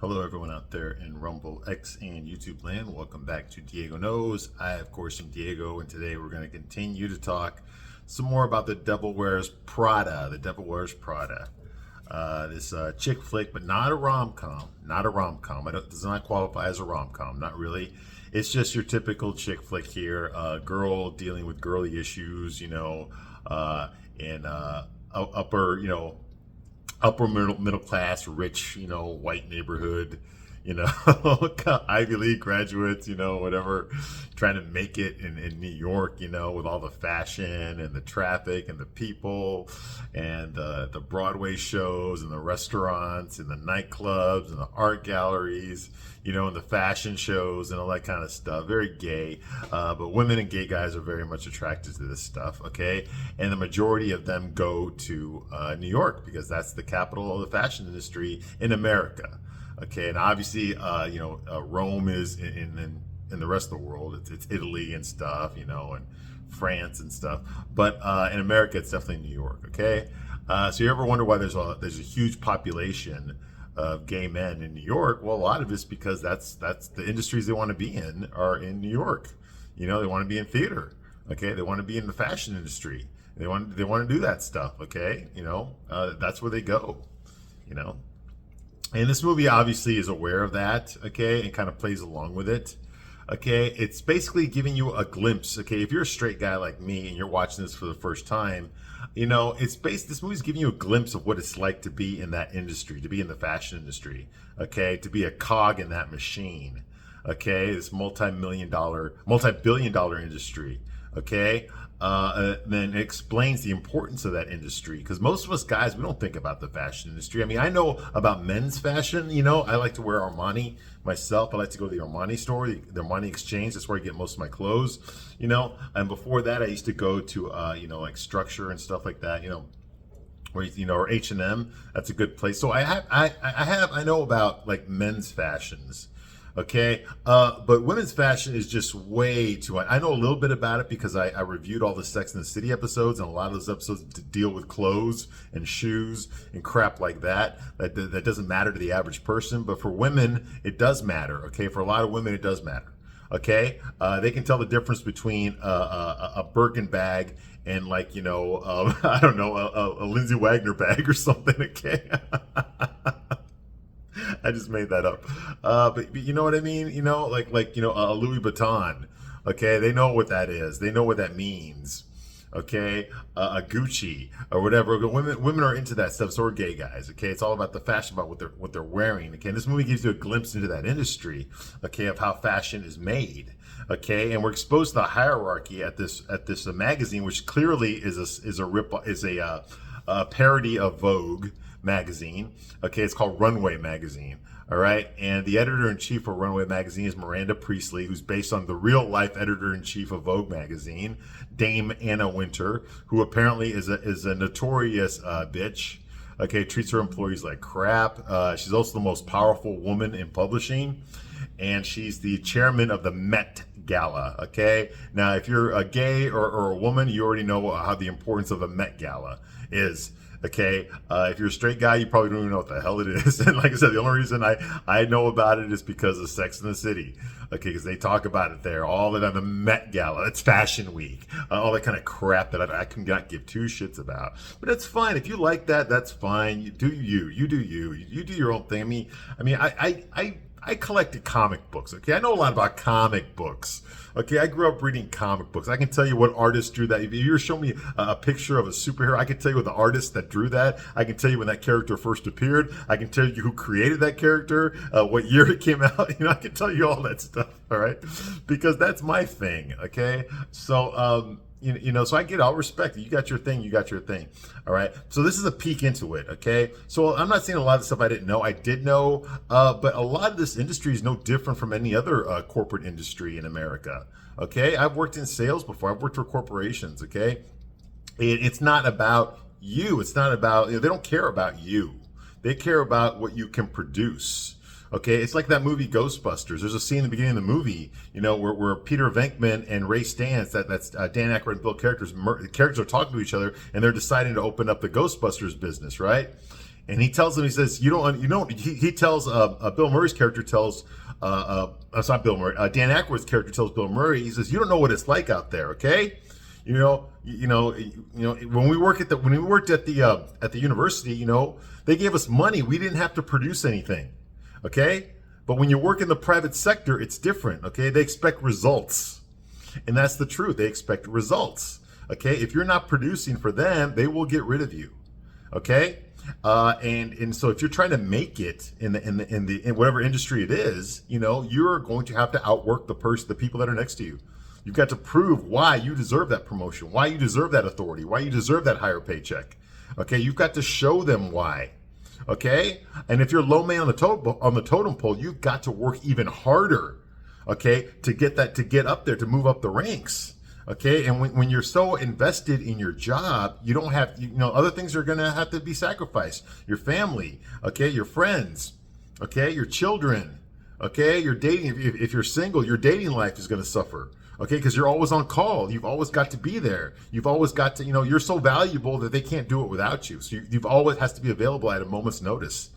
Hello, everyone out there in Rumble, X, and YouTube land. Welcome back to Diego Knows. I, of course, am Diego, and today we're going to continue to talk some more about The Devil Wears Prada. The Devil Wears Prada. This chick flick, but not a rom-com. Not a rom-com. It does not qualify as a rom-com. Not really. It's just your typical chick flick here. Girl dealing with girly issues, in upper, upper middle class, rich, white neighborhood, Ivy League graduates, whatever, trying to make it in New York, with all the fashion and the traffic and the people and the Broadway shows and the restaurants and the nightclubs and the art galleries, and the fashion shows and all that kind of stuff. Very gay, but women and gay guys are very much attracted to this stuff, okay? And the majority of them go to New York because that's the capital of the fashion industry in America. Okay, and obviously, Rome is in the rest of the world. It's Italy and stuff, and France and stuff. But in America, it's definitely New York. Okay, so you ever wonder why there's a huge population of gay men in New York? Well, a lot of it's because that's the industries they want to be in are in New York. They want to be in theater. Okay, they want to be in the fashion industry. They want to do that stuff. Okay, that's where they go. And this movie obviously is aware of that, okay, and kind of plays along with it, okay? It's basically giving you a glimpse, okay? If you're a straight guy like me and you're watching this for the first time, this movie's giving you a glimpse of what it's like to be in that industry, to be in the fashion industry, okay? To be a cog in that machine, okay? This multi-billion dollar industry, okay? Then it explains the importance of that industry, because most of us guys, we don't think about the fashion industry. I mean, I know about men's fashion. I like to wear Armani myself. I like to go to the Armani store, the Armani Exchange. That's where I get most of my clothes. And before that, I used to go to like Structure and stuff like that. Where or H&M. That's a good place. So I know about like men's fashions. Okay, but women's fashion is just way too. I know a little bit about it because I reviewed all the Sex and the City episodes, and a lot of those episodes deal with clothes and shoes and crap like that. That doesn't matter to the average person, but for women, it does matter. Okay, for a lot of women, it does matter. Okay, they can tell the difference between a Birkin bag and like I don't know, a Lindsay Wagner bag or something. Okay. I just made that up. But you know what I mean? Like a Louis Vuitton. Okay, they know what that is. They know what that means. Okay, a Gucci or whatever. Women are into that stuff. So are gay guys. Okay, it's all about the fashion, about what they're wearing. Okay, and this movie gives you a glimpse into that industry. Okay, of how fashion is made. Okay, and we're exposed to the hierarchy at this magazine, which clearly is a parody of Vogue magazine. Okay, it's called Runway magazine. All right, and the editor-in-chief of Runway magazine is Miranda Priestley, who's based on the real-life editor-in-chief of Vogue magazine, Dame Anna Wintour, who apparently is a notorious bitch. Okay, treats her employees like crap. She's also the most powerful woman in publishing, and she's the chairman of the Met Gala. Okay, now if you're a gay or a woman, you already know how the importance of a Met Gala is. Okay, if you're a straight guy, you probably don't even know what the hell it is. And like I said, the only reason I know about it is because of Sex and the City. Okay, because they talk about it there all the time. The Met Gala, it's Fashion Week, all that kind of crap that I cannot give two shits about. But it's fine. If you like that, that's fine. You do you. You do you. You do your own thing. I collected comic books. Okay, I know a lot about comic books. Okay, I grew up reading comic books. I can tell you what artist drew that. If you show me a picture of a superhero, I can tell you what the artist that drew that. I can tell you when that character first appeared. I can tell you who created that character, what year it came out. I can tell you all that stuff. All right, because that's my thing. Okay, so so I get it. I'll respect it. You got your thing. You got your thing. All right. So this is a peek into it. Okay. So I'm not saying a lot of stuff I didn't know. I did know, but a lot of this industry is no different from any other corporate industry in America. Okay. I've worked in sales before. I've worked for corporations. Okay. It's not about you. It's not about, they don't care about you. They care about what you can produce. Okay, it's like that movie Ghostbusters. There's a scene in the beginning of the movie, where Peter Venkman and Ray Stantz, that's Dan Aykroyd and Bill characters are talking to each other, and they're deciding to open up the Ghostbusters business, right? And he tells him, he says, he tells, Bill Murray's character tells, it's not Bill Murray, Dan Aykroyd's character tells Bill Murray, he says, you don't know what it's like out there, okay? When we worked at the university, they gave us money. We didn't have to produce anything, okay? But when you work in the private sector, it's different, okay? They expect results. And that's the truth. They expect results, okay? If you're not producing for them, they will get rid of you, okay? And so if you're trying to make it in whatever industry it is, you're going to have to outwork the people that are next to you. You've got to prove why you deserve that promotion, why you deserve that authority, why you deserve that higher paycheck. Okay, you've got to show them why. Okay, and if you're low man on the totem pole, you've got to work even harder. Okay, to get up there, to move up the ranks. Okay, and when you're so invested in your job, you don't have other things are going to have to be sacrificed. Your family, okay, your friends, okay, your children, okay, your dating. If you're single, your dating life is going to suffer. Okay, because you're always on call. You've always got to be there. You've always got to, you're so valuable that they can't do it without you. So you've always has to be available at a moment's notice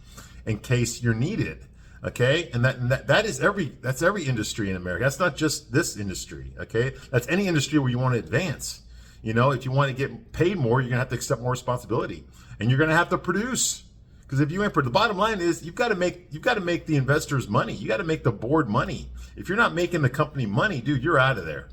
in case you're needed. Okay, and that's every industry in America. That's not just this industry. Okay, that's any industry where you want to advance. If you want to get paid more, you're gonna have to accept more responsibility, and you're gonna have to produce. Because if you ain't, the bottom line is you've got to make the investors money. You got to make the board money. If you're not making the company money, dude, you're out of there.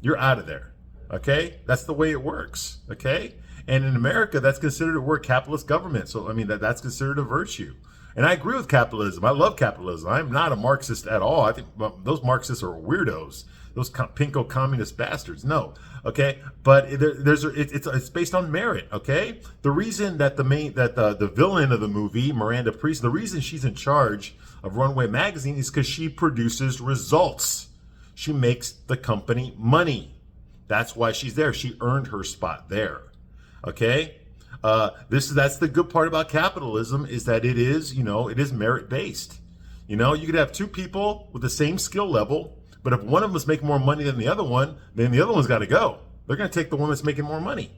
You're out of there. Okay, that's the way it works. Okay, and in America, that's considered a capitalist government. So I mean that's considered a virtue. And I agree with capitalism. I love capitalism. I'm not a Marxist at all. I think those Marxists are weirdos. Those pinko communist bastards. No, okay, but it's based on merit. Okay, the reason that the villain of the movie, Miranda Priest, the reason she's in charge of Runway Magazine is because she produces results. She makes the company money. That's why she's there. She earned her spot there. Okay. That's the good part about capitalism is that it is merit based. You could have two people with the same skill level, but if one of them is making more money than the other one, then the other one's got to go. They're going to take the one that's making more money.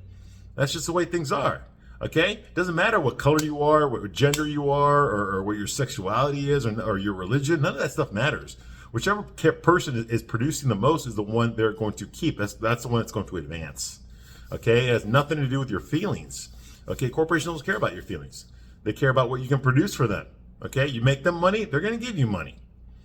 That's just the way things are. Okay? Doesn't matter what color you are, what gender you are, or what your sexuality is, or your religion. None of that stuff matters. Whichever person is producing the most is the one they're going to keep. That's the one that's going to advance. Okay? It has nothing to do with your feelings. Okay, corporations don't care about your feelings. They care about what you can produce for them. Okay, you make them money, they're going to give you money.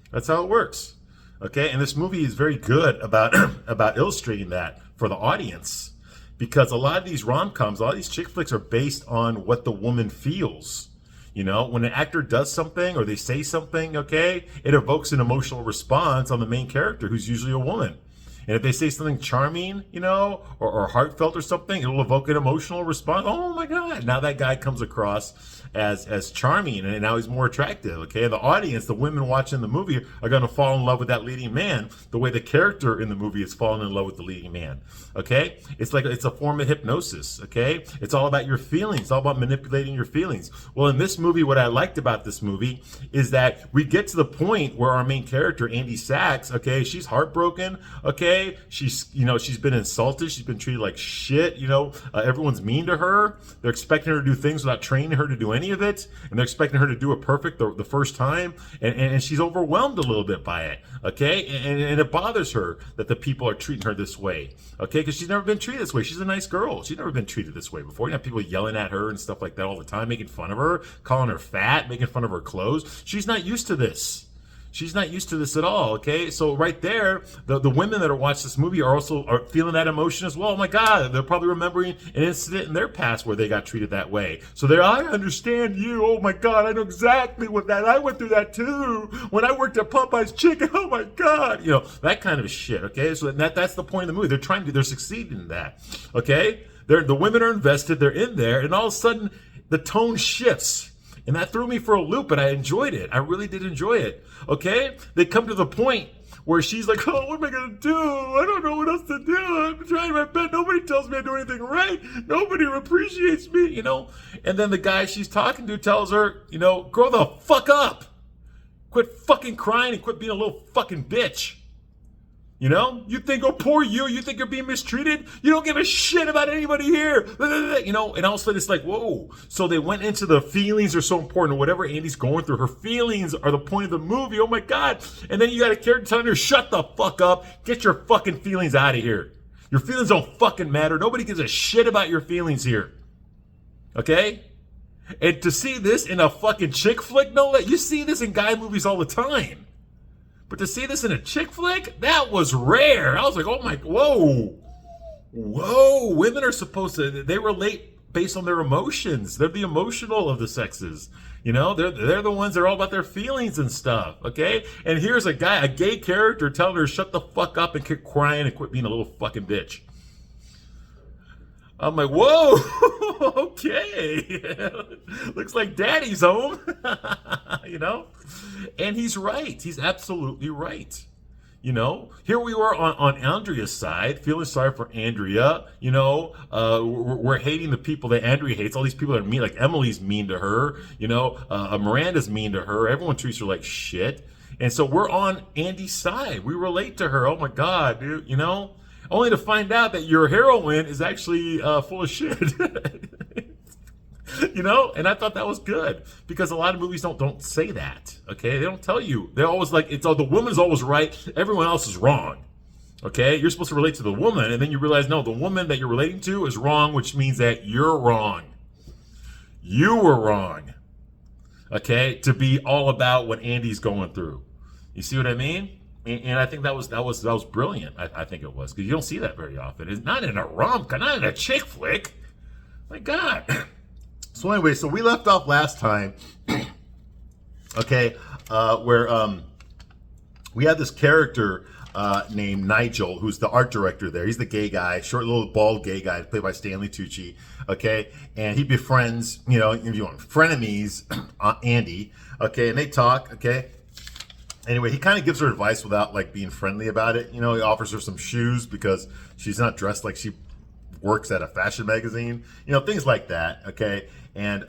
That's how it works. Okay, and this movie is very good about about illustrating that for the audience, because a lot of these rom-coms, a lot of these chick flicks are based on what the woman feels. When an actor does something or they say something, okay, it evokes an emotional response on the main character, who's usually a woman. And if they say something charming, or heartfelt or something, it'll evoke an emotional response. Oh my God. Now that guy comes across as charming, and now he's more attractive. Okay. And the audience, the women watching the movie, are going to fall in love with that leading man the way the character in the movie is falling in love with the leading man. Okay. It's a form of hypnosis. Okay. It's all about your feelings. It's all about manipulating your feelings. Well, in this movie, what I liked about this movie is that we get to the point where our main character, Andy Sachs, okay, she's heartbroken. Okay. She's been insulted. She's been treated like shit. Everyone's mean to her. They're expecting her to do things without training her to do any of it. And they're expecting her to do it perfect the first time. And she's overwhelmed a little bit by it. Okay. And it bothers her that the people are treating her this way. Okay. Because she's never been treated this way. She's a nice girl. She's never been treated this way before. You have people yelling at her and stuff like that all the time, making fun of her, calling her fat, making fun of her clothes. She's not used to this. She's not used to this at all, okay? So right there, the women that are watching this movie are feeling that emotion as well. Oh my God, they're probably remembering an incident in their past where they got treated that way. So I understand you. Oh my God, I know exactly what that, I went through that too. When I worked at Popeye's Chicken, oh my God. That kind of shit, okay? So that's the point of the movie. They're succeeding in that, okay? The women are invested, they're in there, and all of a sudden, the tone shifts. And that threw me for a loop, and I enjoyed it. I really did enjoy it. Okay? They come to the point where she's like, oh, what am I going to do? I don't know what else to do. I'm trying my best. Nobody tells me I do anything right. Nobody appreciates me, And then the guy she's talking to tells her, grow the fuck up. Quit fucking crying and quit being a little fucking bitch. You know, you think, oh, poor you. You think you're being mistreated. You don't give a shit about anybody here. You know, and all of a sudden it's like, whoa. So they went into the feelings are so important. Whatever Andy's going through, her feelings are the point of the movie. Oh my God. And then you got a character telling her, shut the fuck up. Get your fucking feelings out of here. Your feelings don't fucking matter. Nobody gives a shit about your feelings here. Okay? And to see this in a fucking chick flick, no, you see this in guy movies all the time. But to see this in a chick flick, that was rare. I was like, oh my, whoa. Whoa, women are supposed to, they relate based on their emotions. They're the emotional of the sexes. You know, they're the ones that are all about their feelings and stuff, okay? And here's a guy, a gay character telling her, shut the fuck up and quit crying and quit being a little fucking bitch. I'm like, whoa, okay. Looks like daddy's home, you know? And he's right. He's absolutely right. You know, here we were on Andrea's side, feeling sorry for Andrea. You know, we're hating the people that Andrea hates. All these people that are mean, like Emily's mean to her. You know, Miranda's mean to her. Everyone treats her like shit. And so we're on Andy's side. We relate to her. Oh my God, dude, you know? Only to find out that your heroine is actually full of shit. You know, and I thought that was good because a lot of movies don't say that. Okay, they don't tell you. They're always like, it's all the woman's always right, everyone else is wrong. Okay, you're supposed to relate to the woman, and then you realize no, the woman that you're relating to is wrong, which means that you're wrong. You were wrong. Okay, to be all about what Andy's going through. You see what I mean? And I think that was brilliant. I think it was because you don't see that very often. It's not in a rom-com, not in a chick flick. My God. So anyway, so we left off last time, okay, where we had this character named Nigel, who's the art director there. He's the gay guy, short little bald gay guy, played by Stanley Tucci, okay, and he befriends, you know, if you want frenemies, Andy, okay, and they talk, okay. Anyway, he kind of gives her advice without like being friendly about it. You know, he offers her some shoes because she's not dressed like she works at a fashion magazine. You know, things like that. Okay, and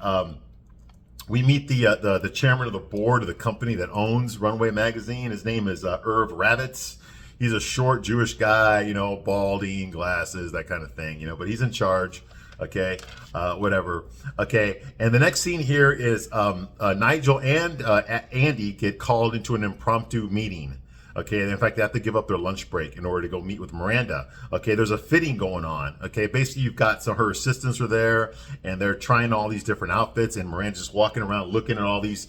we meet the chairman of the board of the company that owns Runway Magazine. His name is Irv Ravitz. He's a short Jewish guy. You know, balding, glasses, that kind of thing. You know, but he's in charge. Okay, whatever. Okay, and the next scene here is Nigel and Andy get called into an impromptu meeting. Okay, and in fact, they have to give up their lunch break in order to go meet with Miranda. Okay, there's a fitting going on. Okay, basically, you've got some her assistants are there, and they're trying all these different outfits, and Miranda's just walking around looking at all these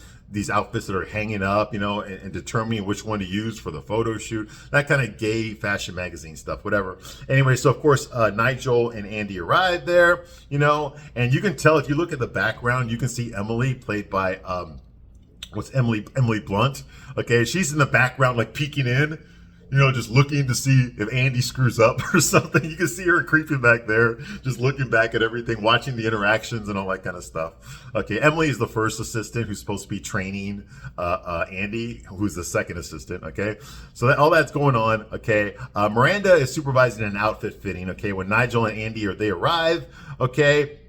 outfits that are hanging up, you know, and determining which one to use for the photo shoot, that kind of gay fashion magazine stuff, whatever. Anyway, so of course, Nigel and Andy arrived there, you know, and you can tell if you look at the background, you can see Emily played by, Emily Blunt. Okay, she's in the background, like peeking in, you know, just looking to see if Andy screws up or something. You can see her creeping back there, just looking back at everything, watching the interactions and all that kind of stuff. Okay, Emily is the first assistant who's supposed to be training Andy, who's the second assistant. Okay, so all that's going on. Okay, Miranda is supervising an outfit fitting. Okay, when Nigel and Andy they arrive. Okay.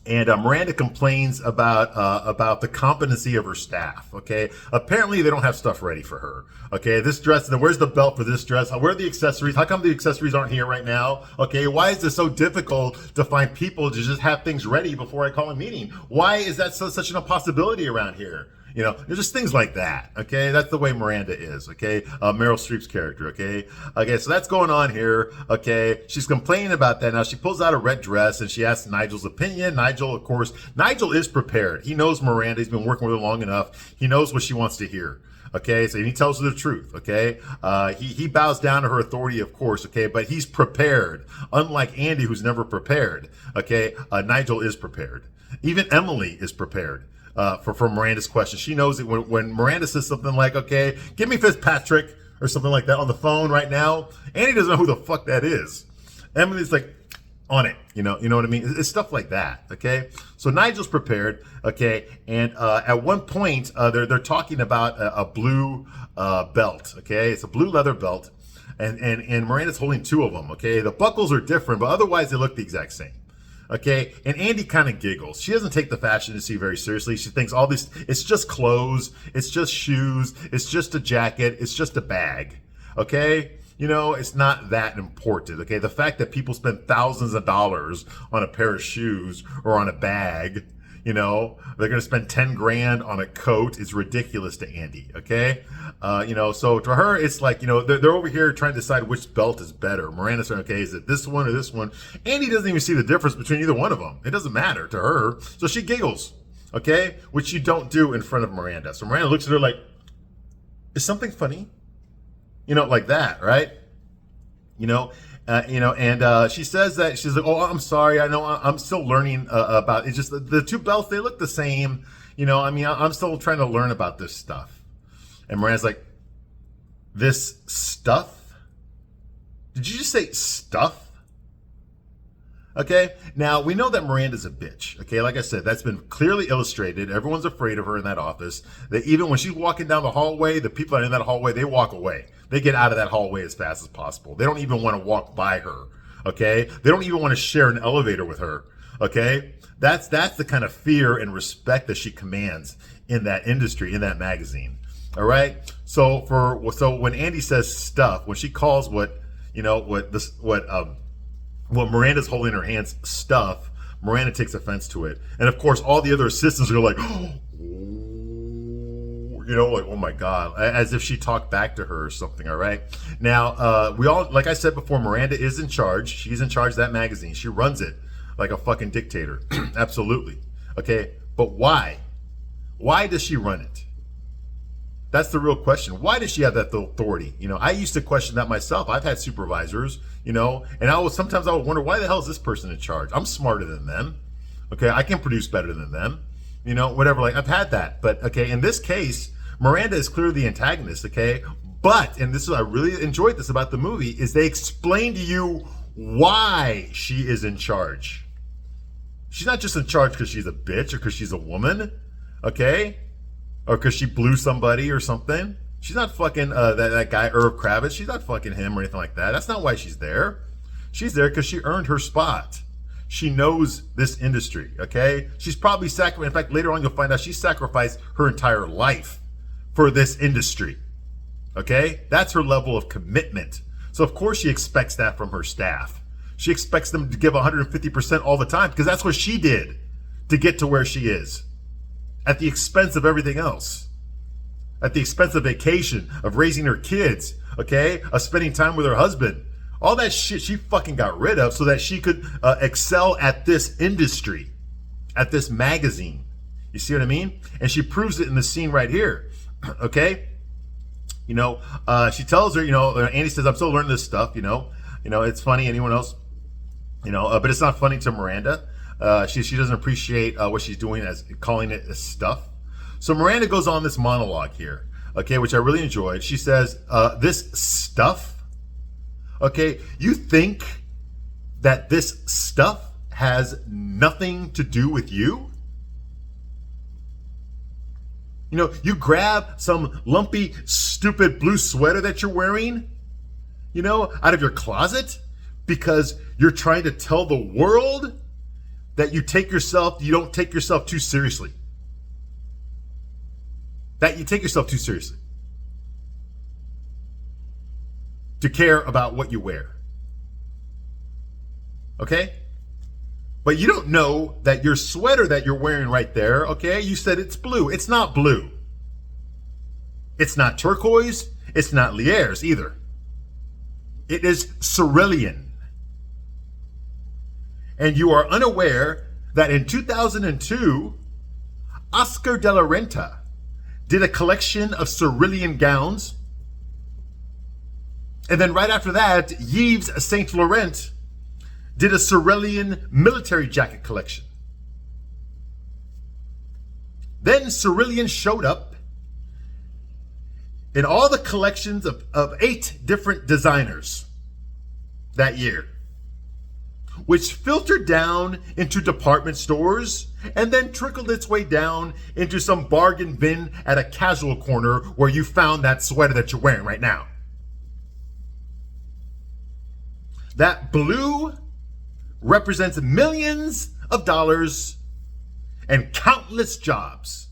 And Miranda complains about the competency of her staff. Okay, apparently they don't have stuff ready for her. Okay, this dress. Where's the belt for this dress? Where are the accessories? How come the accessories aren't here right now? Okay, why is it so difficult to find people to just have things ready before I call a meeting? Why is that such an impossibility around here? You know, there's just things like that. Okay, that's the way Miranda is. Okay, Meryl Streep's character. Okay, so that's going on here. Okay, she's complaining about that now. She pulls out a red dress and she asks Nigel's opinion. Nigel, of course, Nigel is prepared. He knows Miranda. He's been working with her long enough. He knows what she wants to hear. Okay, so he tells her the truth. Okay, he bows down to her authority, of course. Okay, but he's prepared. Unlike Andy, who's never prepared. Okay, Nigel is prepared. Even Emily is prepared. For Miranda's question. She knows that when Miranda says something like, okay, give me Fitzpatrick or something like that on the phone right now, Andy doesn't know who the fuck that is. Emily's like, on it, you know what I mean? It's stuff like that, okay? So Nigel's prepared, okay? And at one point, they're talking about a blue belt, okay? It's a blue leather belt, and Miranda's holding two of them, okay? The buckles are different, but otherwise they look the exact same. Okay, and Andy kind of giggles. She doesn't take the fashion industry very seriously. She thinks all this, it's just clothes, it's just shoes, it's just a jacket, it's just a bag. Okay, it's not that important. Okay, the fact that people spend thousands of dollars on a pair of shoes or on a bag, they're going to spend 10 grand on a coat is ridiculous to Andy. Okay. So to her, it's like, they're over here trying to decide which belt is better. Miranda's saying, okay, is it this one or this one? Andy doesn't even see the difference between either one of them. It doesn't matter to her. So she giggles. Okay. Which you don't do in front of Miranda. So Miranda looks at her like, is something funny? Like that, right? And she says that she's like, oh, I'm sorry. I know I'm still learning about it's just the two belts. They look the same. I'm still trying to learn about this stuff. And Miranda's like, this stuff? Did you just say stuff? Okay. Now we know that Miranda's a bitch. Okay. Like I said, that's been clearly illustrated. Everyone's afraid of her in that office. That even when she's walking down the hallway, the people that are in that hallway, they walk away. They get out of that hallway as fast as possible. They don't even want to walk by her. Okay. They don't even want to share an elevator with her. Okay. That's the kind of fear and respect that she commands in that industry, in that magazine. All right. So when Andy says stuff, when she calls what Miranda's holding in her hands stuff, Miranda takes offense to it. And of course, all the other assistants are like, oh my God, as if she talked back to her or something. All right. Now, we all, like I said before, Miranda is in charge. She's in charge of that magazine. She runs it like a fucking dictator. Absolutely. Okay. But why? Why does she run it? That's the real question. Why does she have that authority? I used to question that myself. I've had supervisors, and sometimes I would wonder, why the hell is this person in charge? I'm smarter than them. Okay. I can produce better than them, whatever. Like I've had that, but okay. In this case, Miranda is clearly the antagonist. Okay. But, and I really enjoyed this about the movie, is they explain to you why she is in charge. She's not just in charge because she's a bitch or because she's a woman. Okay. Or because she blew somebody or something. She's not fucking that guy, Irv Kravitz. She's not fucking him or anything like that. That's not why she's there. She's there because she earned her spot. She knows this industry, okay? She's probably sacrificed. In fact, later on you'll find out she sacrificed her entire life for this industry, okay? That's her level of commitment. So of course she expects that from her staff. She expects them to give 150% all the time because that's what she did to get to where she is. At the expense of everything else. At the expense of vacation, of raising her kids, okay? Of spending time with her husband. All that shit she fucking got rid of so that she could excel at this industry, at this magazine. You see what I mean? And she proves it in the scene right here, okay? She tells her, Andy says, I'm still learning this stuff, it's funny. Anyone else? But it's not funny to Miranda. She doesn't appreciate what she's doing as calling it stuff. So Miranda goes on this monologue here, okay, which I really enjoyed. She says, this stuff, okay, you think that this stuff has nothing to do with you? You grab some lumpy, stupid blue sweater that you're wearing, out of your closet because you're trying to tell the world that you don't take yourself too seriously. That you take yourself too seriously. To care about what you wear. Okay? But you don't know that your sweater that you're wearing right there, okay, you said it's blue. It's not blue. It's not turquoise. It's not Lierre's either. It is cerulean. And you are unaware that in 2002, Oscar de la Renta did a collection of cerulean gowns. And then right after that, Yves Saint Laurent did a cerulean military jacket collection. Then cerulean showed up in all the collections of 8 different designers that year, which filtered down into department stores and then trickled its way down into some bargain bin at a casual corner where you found that sweater that you're wearing right now. That blue represents millions of dollars and countless jobs.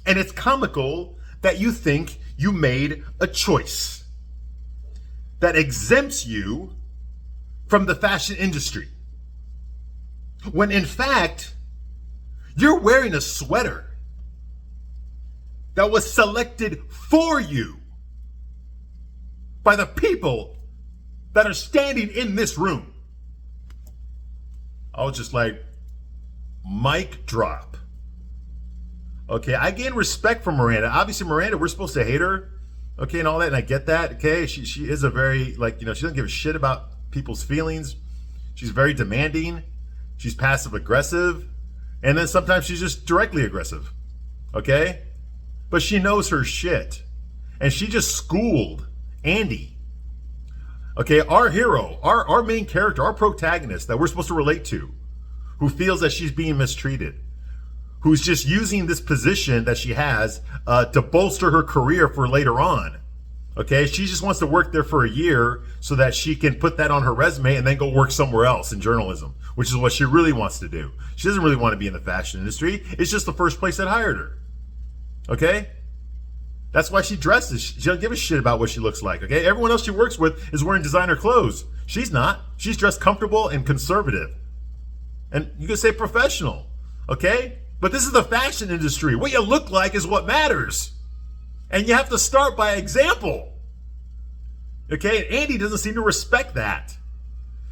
And it's comical that you think you made a choice. that exempts you from the fashion industry. When in fact, you're wearing a sweater that was selected for you by the people that are standing in this room. I was just like, mic drop. Okay, I gain respect for Miranda. Obviously, Miranda, we're supposed to hate her, okay, and all that, and I get that, okay? She is a very, like, she doesn't give a shit about people's feelings. She's very demanding. She's passive aggressive. And then sometimes she's just directly aggressive, okay? But she knows her shit. And she just schooled Andy. Okay, our hero, our main character, our protagonist that we're supposed to relate to, who feels that she's being mistreated, who's just using this position that she has to bolster her career for later on. Okay, she just wants to work there for a year so that she can put that on her resume and then go work somewhere else in journalism, which is what she really wants to do. She doesn't really want to be in the fashion industry. It's just the first place that hired her. Okay? That's why she dresses. She doesn't give a shit about what she looks like. Okay? Everyone else she works with is wearing designer clothes. She's not. She's dressed comfortable and conservative. And you can say professional. Okay? But this is the fashion industry. What you look like is what matters. And you have to start by example. Okay? And Andy doesn't seem to respect that.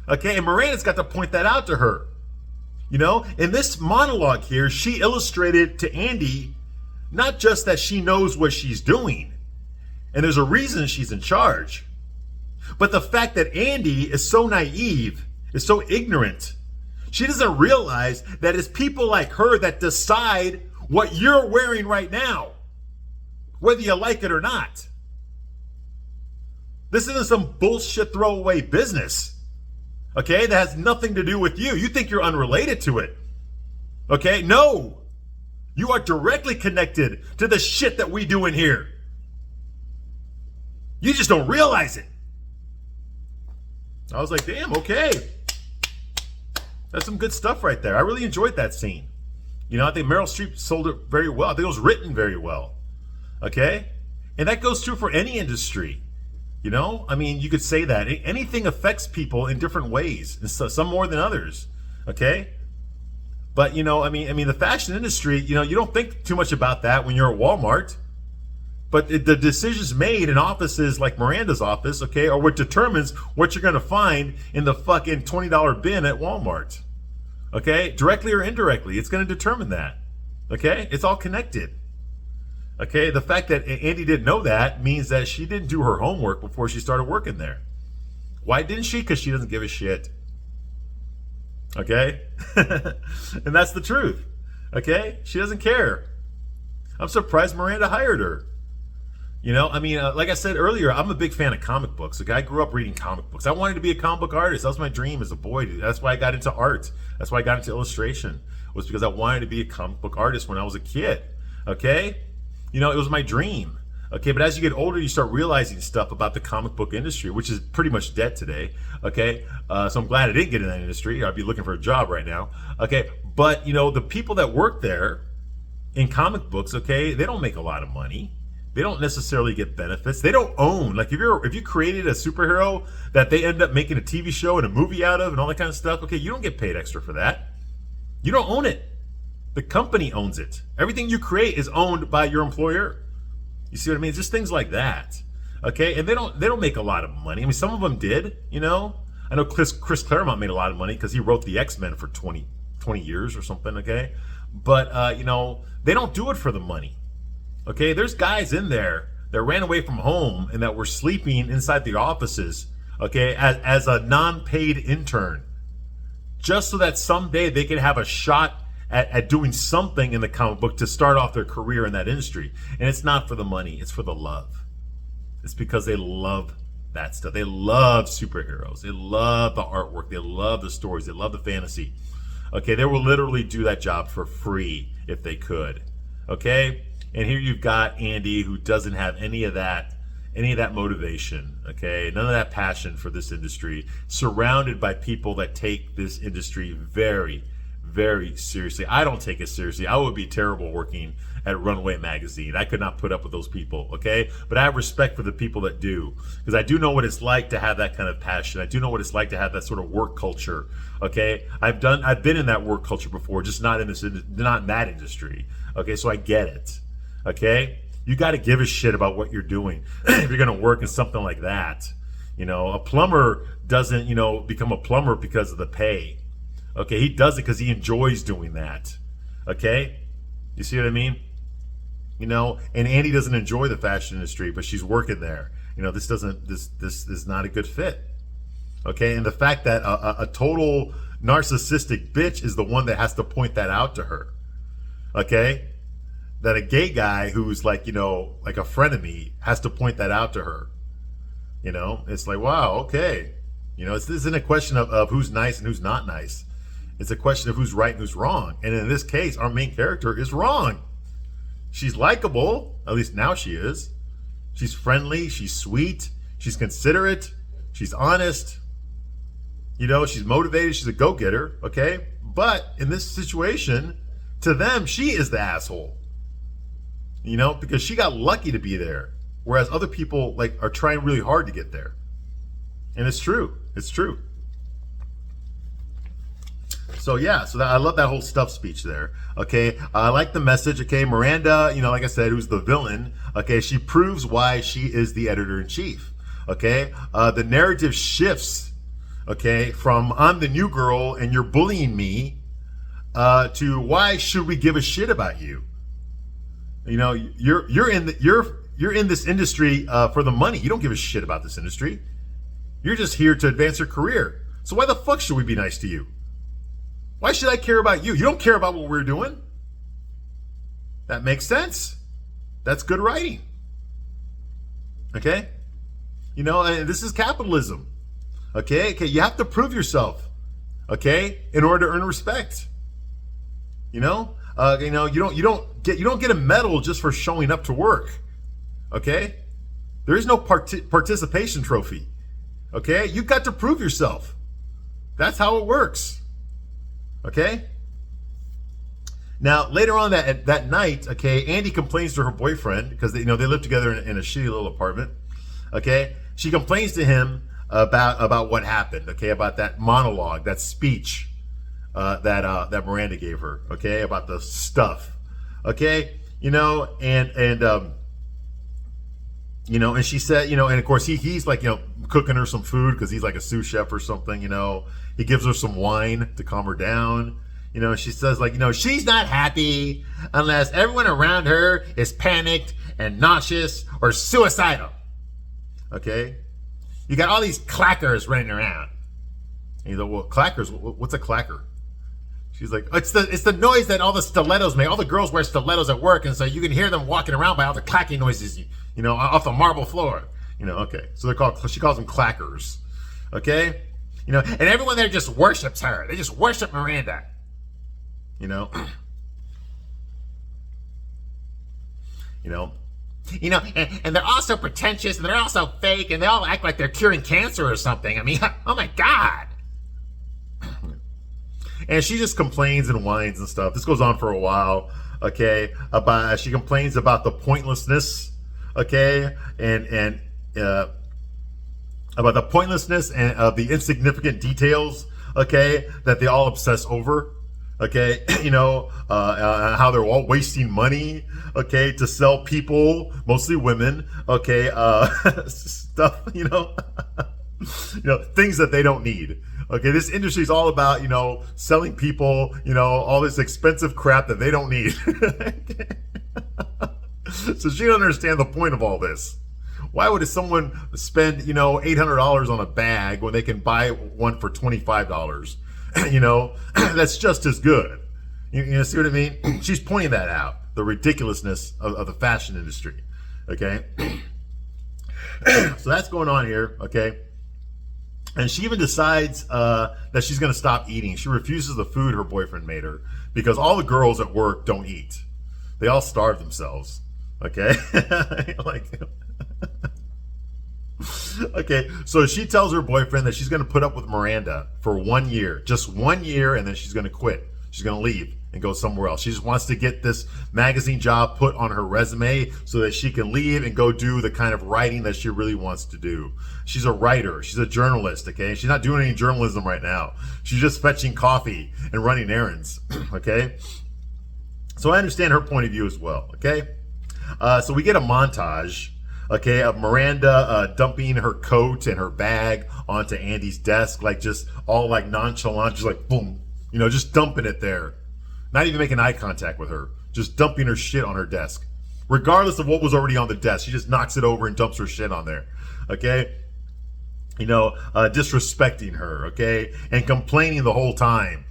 Okay? And Miranda's got to point that out to her. In this monologue here, she illustrated to Andy not just that she knows what she's doing, and there's a reason she's in charge, but the fact that Andy is so naive, is so ignorant. She doesn't realize that it's people like her that decide what you're wearing right now, whether you like it or not. This isn't some bullshit throwaway business, okay, that has nothing to do with you. You think you're unrelated to it, okay? No, you are directly connected to the shit that we do in here. You just don't realize it. I was like, damn, okay. That's some good stuff right there. I really enjoyed that scene. I think Meryl Streep sold it very well. I think it was written very well. Okay? And that goes true for any industry. You could say that. Anything affects people in different ways, and some more than others. Okay? But, the fashion industry, you don't think too much about that when you're at Walmart. But the decisions made in offices like Miranda's office, okay, are what determines what you're going to find in the fucking $20 bin at Walmart. Okay? Directly or indirectly, it's going to determine that. Okay? It's all connected. Okay? The fact that Andy didn't know that means that she didn't do her homework before she started working there. Why didn't she? Because she doesn't give a shit. Okay? And that's the truth. Okay? She doesn't care. I'm surprised Miranda hired her. Like I said earlier, I'm a big fan of comic books. Like, I grew up reading comic books. I wanted to be a comic book artist. That was my dream as a boy. That's why I got into art. That's why I got into illustration. Was because I wanted to be a comic book artist when I was a kid. Okay? It was my dream. Okay, but as you get older, you start realizing stuff about the comic book industry, which is pretty much dead today. Okay, so I'm glad I didn't get in that industry. I'd be looking for a job right now. Okay, but the people that work there in comic books, okay, they don't make a lot of money. They don't necessarily get benefits. They don't own. Like, if you created a superhero that they end up making a TV show and a movie out of and all that kind of stuff, okay, you don't get paid extra for that. You don't own it. The company owns it. Everything you create is owned by your employer. You see what I mean? It's just things like that. Okay, and they don't make a lot of money. Some of them did. I know Chris Claremont made a lot of money because he wrote the X-Men for 20 years or something. Okay, but they don't do it for the money. Okay, there's guys in there that ran away from home and that were sleeping inside the offices, okay, as a non-paid intern, just so that someday they could have a shot at doing something in the comic book to start off their career in that industry. And it's not for the money, it's for the love. It's because they love that stuff. They love superheroes. They love the artwork. They love the stories. They love the fantasy. Okay, they will literally do that job for free if they could. Okay? And here you've got Andy, who doesn't have any of that motivation, okay? None of that passion for this industry, surrounded by people that take this industry very, very seriously. I don't take it seriously. I would be terrible working at Runway Magazine. I could not put up with those people, okay? But I have respect for the people that do, because I do know what it's like to have that kind of passion. I do know what it's like to have that sort of work culture, okay? I've been in that work culture before, just not in that industry, okay? So I get it, okay? You got to give a shit about what you're doing if you're going to work in something like that. You know, a plumber doesn't, become a plumber because of the pay. Okay, he does it because he enjoys doing that. Okay, you see what I mean? And Andy doesn't enjoy the fashion industry, but she's working there. This is not a good fit. Okay, and the fact that a total narcissistic bitch is the one that has to point that out to her. Okay, that a gay guy who's like a friend of me has to point that out to her. It's like, wow, okay. This isn't a question of who's nice and who's not nice. It's a question of who's right and who's wrong. And in this case, our main character is wrong. She's likable, at least now she is. She's friendly, she's sweet, she's considerate, she's honest. She's motivated, she's a go-getter, okay? But in this situation, to them, she is the asshole. Because she got lucky to be there. Whereas other people are trying really hard to get there. And it's true. It's true. So yeah, I love that whole stuff speech there. Okay, I like the message. Okay, Miranda, like I said, who's the villain. Okay, she proves why she is the editor-in-chief. Okay, the narrative shifts. Okay, from I'm the new girl and you're bullying me, to why should we give a shit about you? You're in this industry for the money. You don't give a shit about this industry. You're just here to advance your career. So why the fuck should we be nice to you? Why should I care about you? You don't care about what we're doing. That makes sense. That's good writing. Okay? And this is capitalism. Okay? You have to prove yourself. Okay? In order to earn respect. You don't get a medal just for showing up to work. Okay? There is no participation trophy. Okay? You've got to prove yourself. That's how it works. Okay? Now, later on that night, okay, Andy complains to her boyfriend because they live together in a shitty little apartment. Okay? She complains to him about what happened, okay, about that monologue, that speech that Miranda gave her, okay, about the stuff. Okay? And she said, and of course he's like, cooking her some food because he's like a sous chef or something, He gives her some wine to calm her down. She says like, she's not happy unless everyone around her is panicked and nauseous or suicidal. Okay? You got all these clackers running around. And you go, well, clackers, what's a clacker? She's like, it's the noise that all the stilettos make. All the girls wear stilettos at work, and so you can hear them walking around by all the clacking noises, off the marble floor. Okay. So she calls them clackers. Okay? And everyone there just worships her. They just worship Miranda. And they're all so pretentious, and they're all so fake, and they all act like they're curing cancer or something. I mean, oh my God. And she just complains and whines and stuff. This goes on for a while, okay? She complains about the pointlessness, okay? And about the pointlessness and of the insignificant details, okay, that they all obsess over, okay? How they're all wasting money, okay, to sell people, mostly women, okay, stuff, things that they don't need. Okay, this industry is all about, selling people, all this expensive crap that they don't need. So she don't understand the point of all this. Why would someone spend, $800 on a bag when they can buy one for $25? That's just as good. You see what I mean? She's pointing that out, the ridiculousness of the fashion industry. Okay? So that's going on here, okay? And she even decides that she's going to stop eating. She refuses the food her boyfriend made her because all the girls at work don't eat. They all starve themselves. Okay? Okay, so she tells her boyfriend that she's going to put up with Miranda for 1 year. Just 1 year, and then she's going to quit. She's going to leave and go somewhere else. She just wants to get this magazine job put on her resume so that she can leave and go do the kind of writing that she really wants to do. She's a writer. She's a journalist, okay? She's not doing any journalism right now. She's just fetching coffee and running errands, okay? So I understand her point of view as well, okay? So we get a montage, okay, of Miranda dumping her coat and her bag onto Andy's desk, like just all like nonchalant, just like boom, you know, just dumping it there. Not even making eye contact with her, just dumping her shit on her desk. Regardless of what was already on the desk, she just knocks it over and dumps her shit on there, okay? You know, disrespecting her, okay? And complaining the whole time.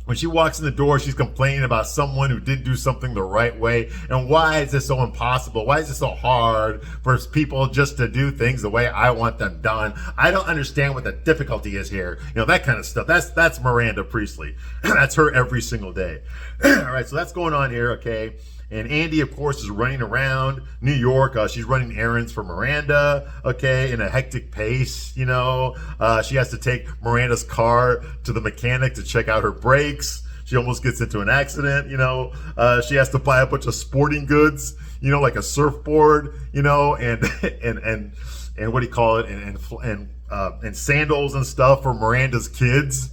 When she walks in the door, she's complaining about someone who didn't do something the right way. And why is this so impossible? Why is it so hard for people just to do things the way I want them done? I don't understand what the difficulty is here. You know, that kind of stuff. That's Miranda Priestley. That's her every single day. All right, so that's going on here, okay? And Andy, of course, is running around New York. She's running errands for Miranda, okay, in a hectic pace, you know. She has to take Miranda's car to the mechanic to check out her brakes. She almost gets into an accident, you know. She has to buy a bunch of sporting goods, you know, like a surfboard, you know, and what do you call it, and sandals and stuff for Miranda's kids.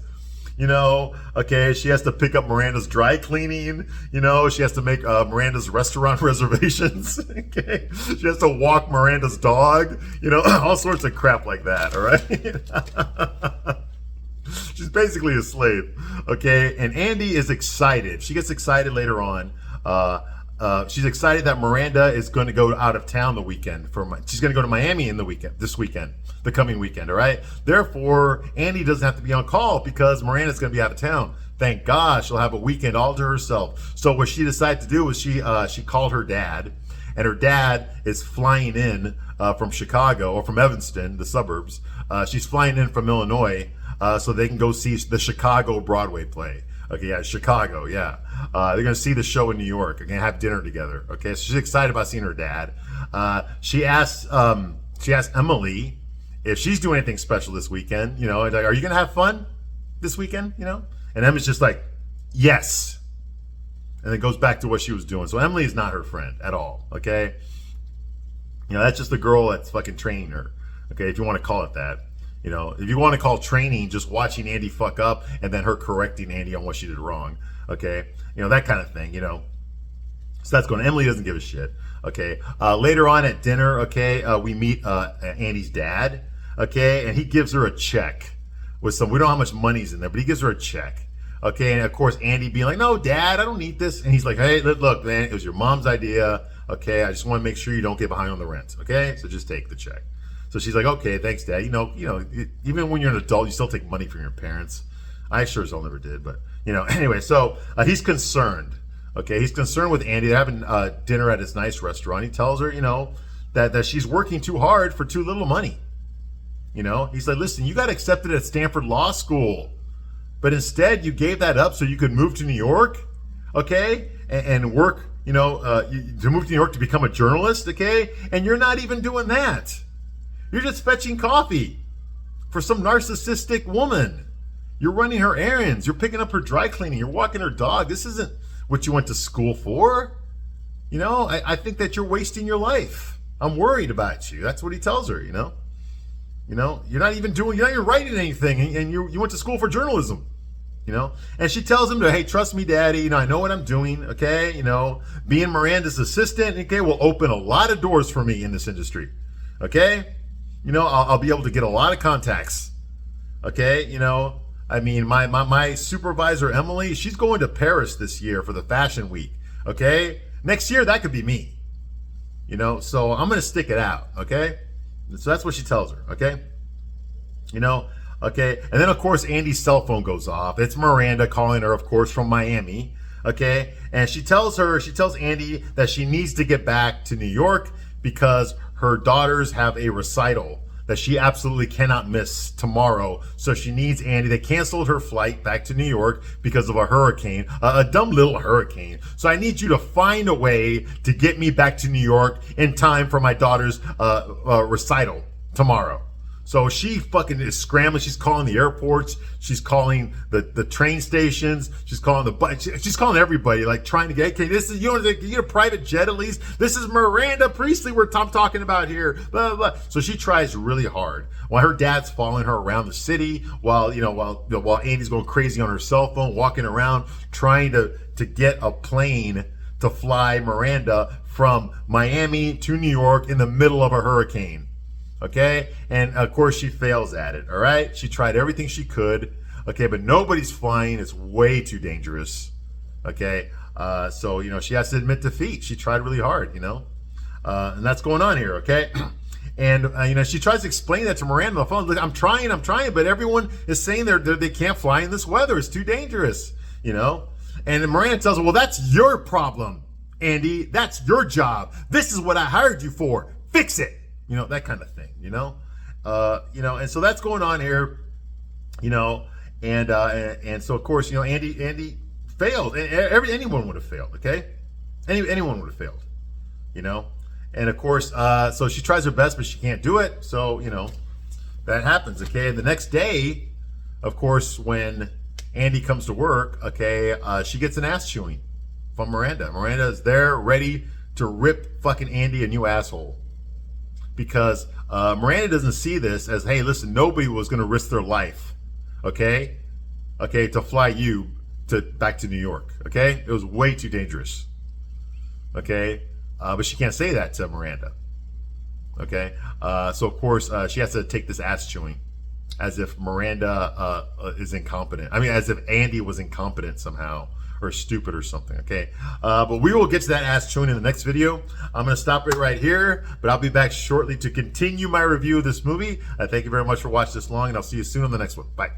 You know, okay, she has to pick up Miranda's dry cleaning. You know, she has to make Miranda's restaurant reservations. Okay, she has to walk Miranda's dog. You know, all sorts of crap like that. All right. She's basically a slave. Okay, and Andy is excited. She gets excited later on. She's excited that Miranda is going to go out of town the weekend. She's going to go to Miami the coming weekend, all right? Therefore, Andy doesn't have to be on call because Miranda's going to be out of town. Thank God, she'll have a weekend all to herself. So what she decided to do was she called her dad, and her dad is flying in from Chicago, or from Evanston, the suburbs. She's flying in from Illinois so they can go see the Chicago Broadway play. Okay, yeah, Chicago, yeah. They're going to see the show in New York. They're going to have dinner together. Okay, so she's excited about seeing her dad. She asked Emily if she's doing anything special this weekend. You know, like, are you going to have fun this weekend? You know, and Emily's just like, yes. And it goes back to what she was doing. So Emily is not her friend at all. Okay, you know, that's just the girl that's fucking training her. Okay, if you want to call it that. You know, if you want to call training just watching Andy fuck up and then her correcting Andy on what she did wrong, okay? You know, that kind of thing, you know. So that's going on. Emily doesn't give a shit, okay? Later on at dinner, okay, we meet Andy's dad, okay? And he gives her a check with we don't know how much money's in there, but he gives her a check, okay? And, of course, Andy being like, no, Dad, I don't need this. And he's like, hey, look, man, it was your mom's idea, okay? I just want to make sure you don't get behind on the rent, okay? So just take the check. So she's like, okay, thanks, Dad. You know, even when you're an adult, you still take money from your parents. I sure as hell never did, but, you know, anyway, so he's concerned, okay? He's concerned with Andy. They're having dinner at this nice restaurant. He tells her, you know, that she's working too hard for too little money. You know, he's like, listen, you got accepted at Stanford Law School, but instead you gave that up so you could move to New York, okay, and work, you know, to move to New York to become a journalist, okay? And you're not even doing that. You're just fetching coffee for some narcissistic woman. You're running her errands. You're picking up her dry cleaning. You're walking her dog. This isn't what you went to school for. You know, I think that you're wasting your life. I'm worried about you. That's what he tells her, you know. You know, you're not even writing anything, and you went to school for journalism, you know. And she tells him hey, trust me, Daddy. You know, I know what I'm doing, okay. You know, being Miranda's assistant, okay, will open a lot of doors for me in this industry, okay. You know, I'll be able to get a lot of contacts. Okay, you know, I mean, my supervisor, Emily, she's going to Paris this year for the fashion week. Okay, next year, that could be me. You know, so I'm going to stick it out. Okay, so that's what she tells her. Okay, you know, okay. And then, of course, Andy's cell phone goes off. It's Miranda calling her, of course, from Miami. Okay, and she tells Andy that she needs to get back to New York because her daughters have a recital that she absolutely cannot miss tomorrow. So she needs Andy. They canceled her flight back to New York because of a hurricane, a dumb little hurricane. So I need you to find a way to get me back to New York in time for my daughter's recital tomorrow. So she fucking is scrambling. She's calling the airports. She's calling the train stations. She's calling she's calling everybody, like trying to get, okay, this is, you get a private jet at least. This is Miranda Priestley I'm talking about here. Blah, blah, blah. So she tries really hard while her dad's following her around the city, while Andy's going crazy on her cell phone, walking around trying to get a plane to fly Miranda from Miami to New York in the middle of a hurricane. Okay, and of course she fails at it. All right, she tried everything she could. Okay, but nobody's flying. It's way too dangerous. Okay, so she has to admit defeat. She tried really hard, and that's going on here. Okay, and she tries to explain that to Miranda on the phone. Look, I'm trying, but everyone is saying they can't fly in this weather. It's too dangerous. And then Miranda tells her, well, that's your problem, Andy. That's your job. This is what I hired you for. Fix it. That kind of thing, and so that's going on here, and so of course, Andy failed, and anyone would have failed, okay? Anyone would have failed, and of course, so she tries her best, but she can't do it, so, that happens, okay? And the next day, of course, when Andy comes to work, okay, she gets an ass chewing from Miranda. Miranda is there ready to rip fucking Andy a new asshole. Because Miranda doesn't see this as, hey, listen, nobody was going to risk their life, okay, to fly you back to New York, okay? It was way too dangerous, okay? But she can't say that to Miranda, okay? So, of course, she has to take this ass chewing as if Miranda is incompetent. I mean, as if Andy was incompetent somehow, or stupid or something, okay? But we will get to that ass chewing in the next video. I'm going to stop it right here, but I'll be back shortly to continue my review of this movie. Thank you very much for watching this long, and I'll see you soon on the next one. Bye.